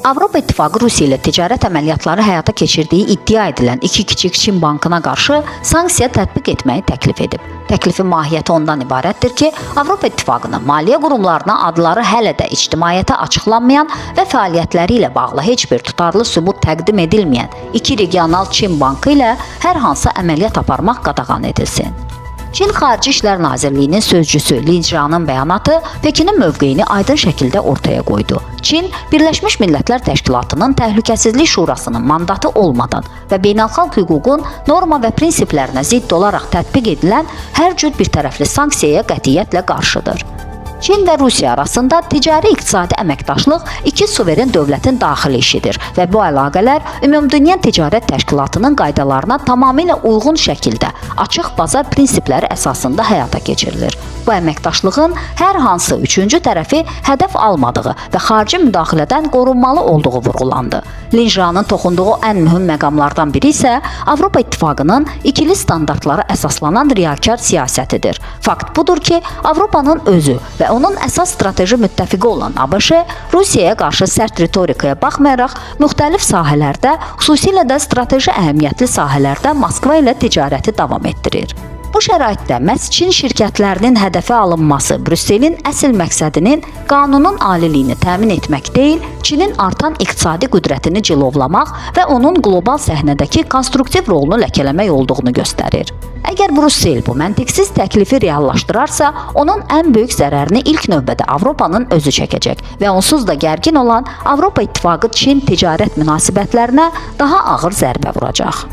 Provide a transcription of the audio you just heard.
Avropa İttifaqı Rusiya ilə ticarət əməliyyatları həyata keçirdiyi iddia edilən iki kiçik Çin bankına qarşı sanksiya tətbiq etməyi təklif edib. Təklifin mahiyyəti ondan ibarətdir ki, Avropa İttifaqının maliyyə qurumlarına adları hələ də ictimaiyyətə açıqlanmayan və fəaliyyətləri ilə bağlı heç bir tutarlı sübut təqdim edilməyən iki regional Çin bankı ilə hər hansı əməliyyat aparmaq qadağan edilsin. Çin Xarici İşlər Nazirliyinin sözcüsü Lin Jianın bəyanatı Pekinin mövqeyini aydın şəkildə ortaya qoydu. Çin, Birləşmiş Millətlər Təşkilatının Təhlükəsizlik Şurasının mandatı olmadan və beynəlxalq hüququn norma və prinsiplərinə zidd olaraq tətbiq edilən hər cür birtərəfli sanksiyaya qətiyyətlə qarşıdır. Çin və Rusiya arasında ticari-iqtisadi əməkdaşlıq iki suveren dövlətin daxili işidir və bu əlaqələr Ümumdünya Ticarət Təşkilatının qaydalarına tamamilə uyğun şəkildə açıq bazar prinsipləri əsasında həyata keçirilir. Bu əməkdaşlığın hər hansı üçüncü tərəfi hədəf almadığı və xarici müdaxilədən qorunmalı olduğu vurğulandı. Lin Jianın toxunduğu ən mühüm məqamlardan biri isə Avropa İttifaqının ikili standartlara əsaslanan riyakar siyasətidir. Fakt budur ki, Avropanın özü və onun əsas strateji müttəfiqi olan ABŞ Rusiyaya qarşı sərt ritorikaya baxmayaraq müxtəlif sahələrdə, xüsusilə də strateji əhəmiyyətli sahələrdə Moskva ilə ticarəti davam etdirir. Bu şəraitdə məhz Çin şirkətlərinin hədəfə alınması Brüsselin əsl məqsədinin qanunun aliliyini təmin etmək deyil, Çinin artan iqtisadi qüdrətini cilovlamaq və onun qlobal səhnədəki konstruktiv rolunu ləkələmək olduğunu göstərir. Əgər Brüssel bu məntiqsiz təklifi reallaşdırarsa, onun ən böyük zərərini ilk növbədə Avropanın özü çəkəcək və onsuz da gərgin olan Avropa İttifaqı Çin ticarət münasibətlərinə daha ağır zərbə vuracaq.